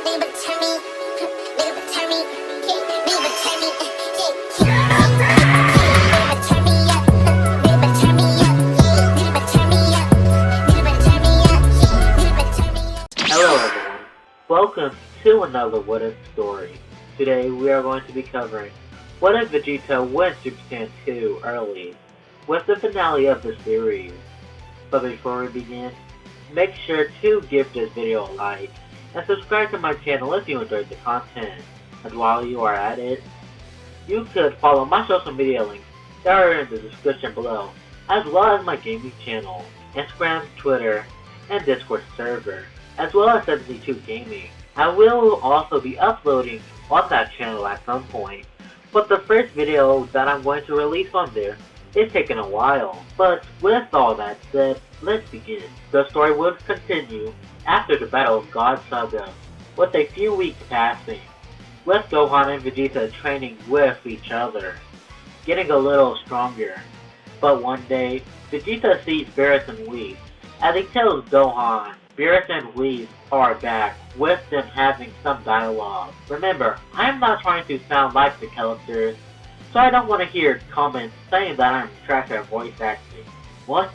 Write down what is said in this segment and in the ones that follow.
Hello everyone, welcome to another What If story. Today we are going to be covering what if Vegeta went Super Saiyan 2 early, with the finale of the series. But before we begin, make sure to give this video a like and subscribe to my channel if you enjoyed the content. And while you are at it, you could follow my social media links that are in the description below, as well as my gaming channel, Instagram, Twitter, and Discord server, as well as 72 Gaming. I will also be uploading on that channel at some point, but the first video that I'm going to release on there is taking a while. But with all that said, let's begin. The story will continue after the Battle of God Saga, with a few weeks passing, with Gohan and Vegeta training with each other, getting a little stronger. But one day, Vegeta sees Beerus and Whis, as he tells Gohan Beerus and Whis are back, with them having some dialogue. Remember, I am not trying to sound like the characters, so I don't want to hear comments saying that I'm trash at voice acting. What?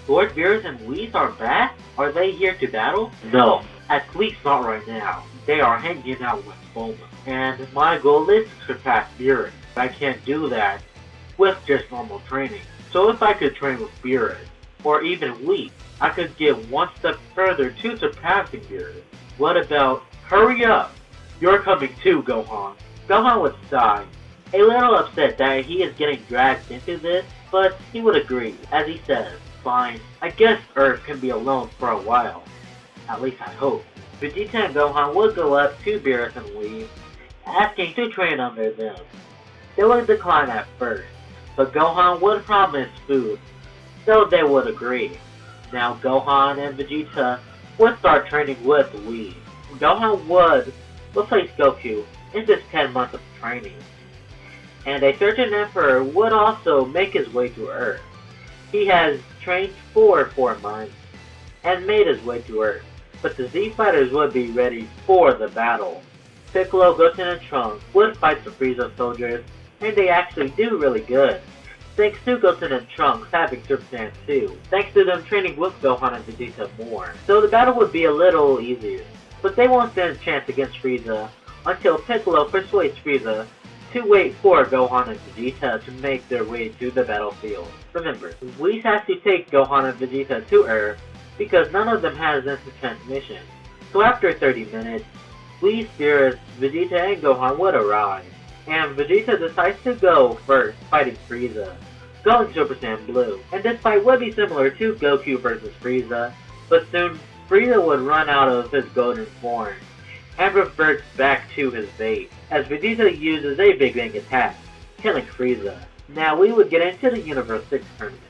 Lord Beerus and Whis are back? Are they here to battle? No, at least not right now. They are hanging out with Bulma, and my goal is to surpass Beerus. I can't do that with just normal training. So if I could train with Beerus, or even Whis, I could get one step further to surpassing Beerus. What about, hurry up! You're coming too, Gohan. Gohan would sigh, a little upset that he is getting dragged into this, but he would agree, as he says, fine, I guess Earth can be alone for a while. At least I hope. Vegeta and Gohan would go up to Beerus and Whis, asking to train under them. They would decline at first, but Gohan would promise food, so they would agree. Now Gohan and Vegeta would start training with Whis. Gohan would replace Goku in just 10 months of training. And a certain Emperor would also make his way to Earth. He has trained for 4 months and made his way to Earth. But the Z Fighters would be ready for the battle. Piccolo, Goten, and Trunks would fight the Frieza soldiers, and they actually do really good, thanks to Goten and Trunks having Super Saiyan 2, thanks to them training with Gohan and Vegeta more. So the battle would be a little easier, but they won't stand a chance against Frieza until Piccolo persuades Frieza to wait for Gohan and Vegeta to make their way to the battlefield. Remember, Whis has to take Gohan and Vegeta to Earth because none of them has instant transmission. So after 30 minutes, Whis, Beerus, Vegeta, and Gohan would arrive, and Vegeta decides to go first, fighting Frieza, going Super Saiyan Blue. And this fight would be similar to Goku versus Frieza, but soon Frieza would run out of his golden form and reverts back to his base, as Vegeta uses a Big Bang attack, killing Frieza. Now we would get into the Universe 6 tournament.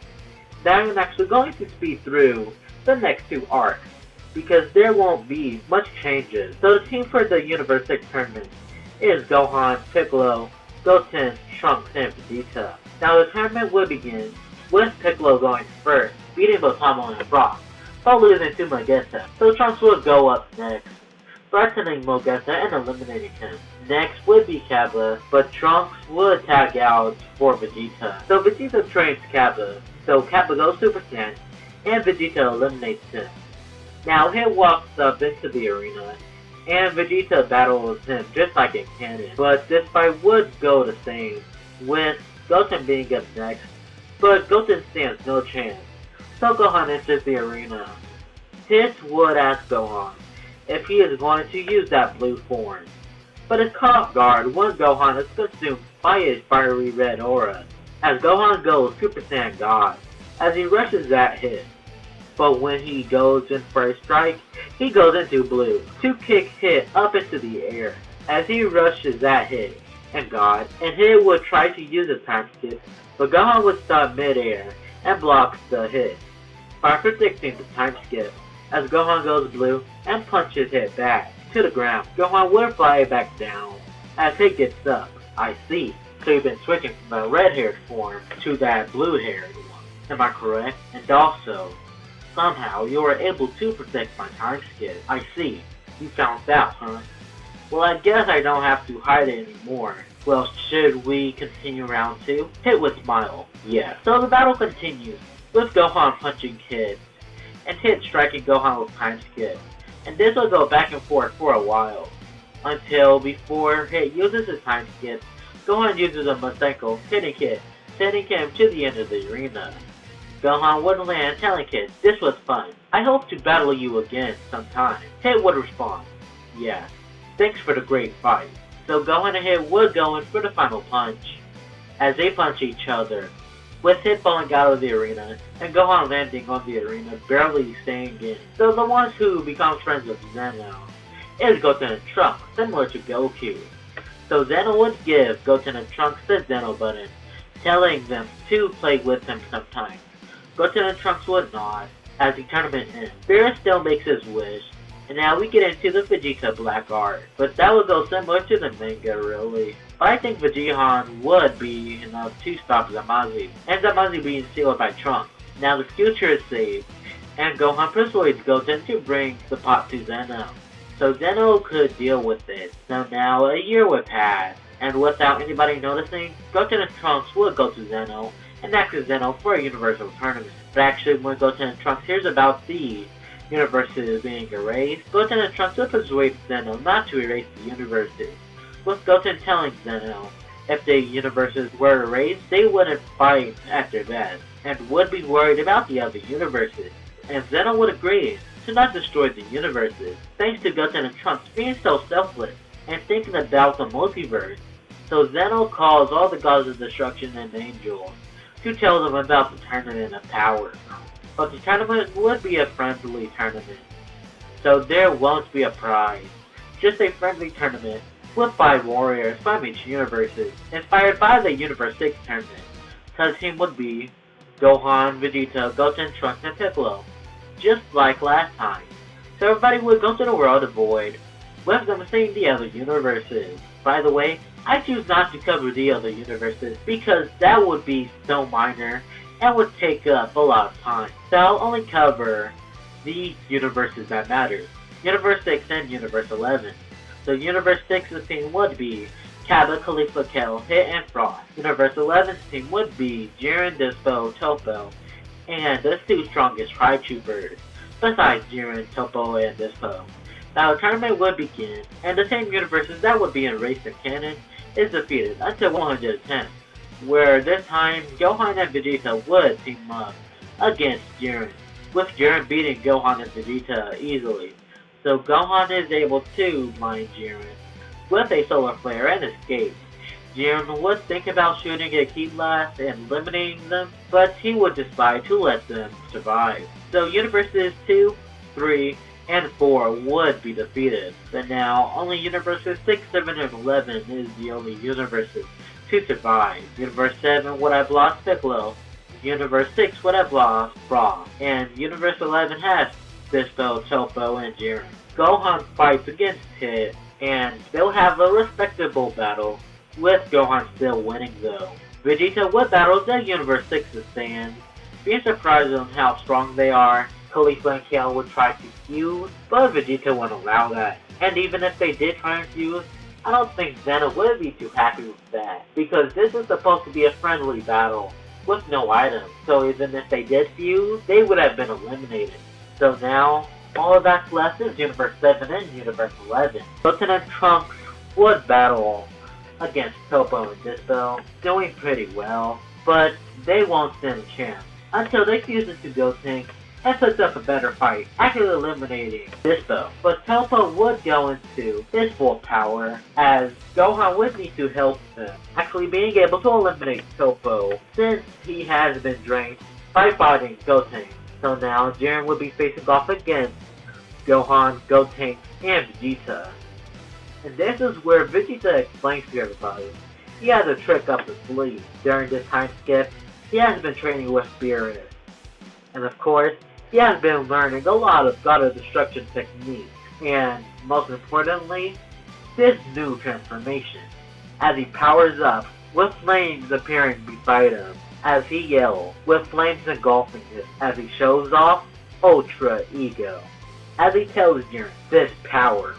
That I'm actually going to speed through the next 2 arcs, because there won't be much changes. So the team for the Universe 6 tournament is Gohan, Piccolo, Goten, Trunks, and Vegeta. Now the tournament will begin with Piccolo going first, beating both Tomo and Brock, while losing to Vegeta. So Trunks will go up next, threatening Vegeta and eliminating him. Next would be Kappa, but Trunks would tag out for Vegeta. So Vegeta trains Kappa, so Kappa goes Super Saiyan, and Vegeta eliminates him. Now he walks up into the arena, and Vegeta battles him just like in canon. But this fight would go the same, with Goten being up next, but Goten stands no chance. So Gohan enters the arena. Hit would ask Gohan if he is going to use that blue form, but is caught off guard when Gohan is consumed by a fiery red aura, as Gohan goes Super Saiyan God, as he rushes that hit. But when he goes in for a strike, he goes into blue to kick Hit up into the air as he rushes that Hit and God, and Hit would try to use his time skip, but Gohan would stop mid-air and blocks the Hit by predicting the time skip, as Gohan goes blue and punches Hit back to the ground. Gohan would fly back down as Hit gets up. I see. So you've been switching from the red-haired form to that blue-haired one. Am I correct? And also, somehow you were able to protect my time skip. I see. You found out, huh? Well, I guess I don't have to hide it anymore. Well, should we continue round 2? Hit with Smile. Yeah. So the battle continues, with Gohan punching Kid, and Hit striking Gohan with Time Skip. And this will go back and forth for a while, until before Hit uses his Time Skip, Gohan uses a Masenko, hitting Kid, sending him to the end of the arena. Gohan would land, telling Kid, "This was fun. I hope to battle you again sometime." Hit would respond, "Yeah, thanks for the great fight." So Gohan and Hit would go in for the final punch, as they punch each other, with Hit falling out of the arena, and Gohan landing on the arena, barely staying in. So the ones who become friends with Zeno is Goten and Trunks, similar to Goku. So Zeno would give Goten and Trunks the Zeno button, telling them to play with him sometime. Goten and Trunks would not, as the tournament ends. Frieza still makes his wish, and now we get into the Vegeta Black Art. But that would go similar to the manga, really. But I think Vegeta would be enough to stop Zamasu, and Zamasu being sealed by Trunks. Now the future is saved, and Gohan persuades Goten to bring the pot to Zeno, so Zeno could deal with it. So now a year would pass, and without anybody noticing, Goten and Trunks would go to Zeno and ask Zeno for a universal tournament. But actually, when Goten and Trunks hears about the universes being erased, Goten and Trunks would persuade Zeno not to erase the universes, with Goten telling Zeno if the universes were erased, they wouldn't fight after that, and would be worried about the other universes. And Zeno would agree to not destroy the universes, thanks to Goten and Trunks being so selfless and thinking about the multiverse. So Zeno calls all the gods of destruction and angels to tell them about the Tournament of Power. But the tournament would be a friendly tournament, so there won't be a prize, just a friendly tournament with 5 warriors from each universe, inspired by the Universe 6 tournament. The team would be Gohan, Vegeta, Goten, Trunks, and Piccolo, just like last time. So everybody would go to the world of Void, with them seeing the other universes. By the way, I choose not to cover the other universes because that would be so minor and would take up a lot of time. So I'll only cover the universes that matter, Universe 6 and Universe 11. So Universe 6's team would be Kaba, Khalifa, Kel, Hit, and Frost. Universe 11's team would be Jiren, Dispo, Topo, and the 2 strongest Tri-Troopers, besides Jiren, Topo, and Dispo. Now the tournament would begin, and the same universes that would be erased in canon is defeated until 110, where this time Gohan and Vegeta would team up against Jiren, with Jiren beating Gohan and Vegeta easily. So Gohan is able to mine Jiren with a solar flare and escape. Jiren would think about shooting a key blast and eliminating them, but he would decide to let them survive. So universes 2, 3, and 4 would be defeated, but now only universes 6, 7, and 11 is the only universes to survive. Universe 7 would have lost Piccolo, Universe 6 would have lost Frost, and Universe 11 has Dispo, Topo, and Jiren. Gohan fights against Hit, and they'll have a respectable battle, with Gohan still winning though. Vegeta would battle the Universe 6's Saiyans, being surprised on how strong they are. Khalifa and Kel would try to fuse, but Vegeta wouldn't allow that. And even if they did try and fuse, I don't think Zeno would be too happy with that, because this is supposed to be a friendly battle, with no items, so even if they did fuse, they would have been eliminated. So now, all that's left is Universe 7 and Universe 11. Goten and Trunks would battle against Topo and Dispo, doing pretty well, but they won't stand a chance until they fuse into Goten and puts up a better fight, actually eliminating Dispo. But Topo would go into his full power, as Gohan would need to help him, actually being able to eliminate Topo, since he has been drained by fighting Goten. So now Jiren would be facing off against Gohan, Goten, and Vegeta. And this is where Vegeta explains to everybody he has a trick up his sleeve. During this time skip, he has been training with Spirit. And of course, he has been learning a lot of God of Destruction techniques, and most importantly, this new transformation, as he powers up with flames appearing beside him, as he yells, with flames engulfing him, as he shows off Ultra Ego. As he tells Jiren, this power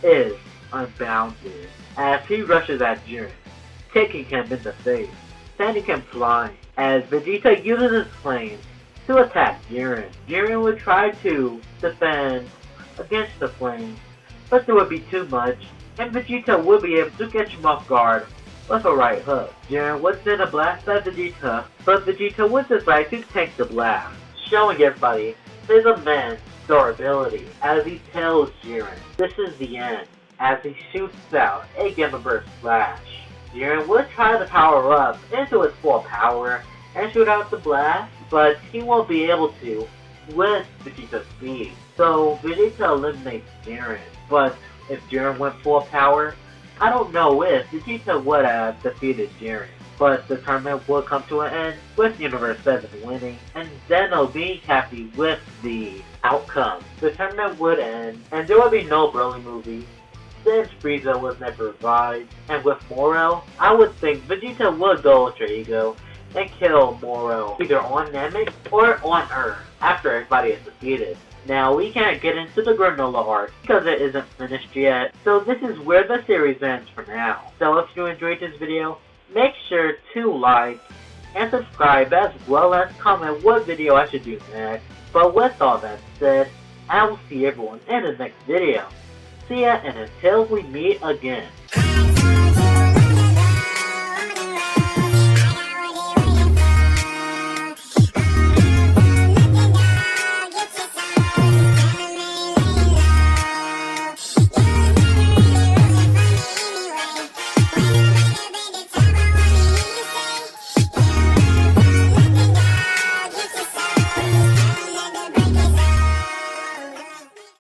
is unbounded as he rushes at Jiren, kicking him in the face, sending him flying as Vegeta uses his flames to attack Jiren. Jiren would try to defend against the flames, but there would be too much, and Vegeta would be able to catch him off guard with a right hook. Jiren would send a blast at Vegeta, but Vegeta would decide to tank the blast, showing everybody his immense durability as he tells Jiren this is the end, as he shoots out a Gamma Burst Flash. Jiren would try to power up into its full power and shoot out the blast, but he won't be able to with Vegeta's speed. So Vegeta eliminates Jiren, but if Jiren went full power, I don't know if Vegeta would have defeated Jiren. But the tournament would come to an end with Universe 7 winning and Zeno being happy with the outcome. The tournament would end and there would be no Broly movie since Frieza was never revived. And with Moro, I would think Vegeta would go Ultra Ego and kill Moro either on Namek or on Earth after everybody is defeated. Now, we can't get into the Granola arc because it isn't finished yet, so this is where the series ends for now. So if you enjoyed this video, make sure to like and subscribe as well as comment what video I should do next. But with all that said, I will see everyone in the next video. See ya, and until we meet again.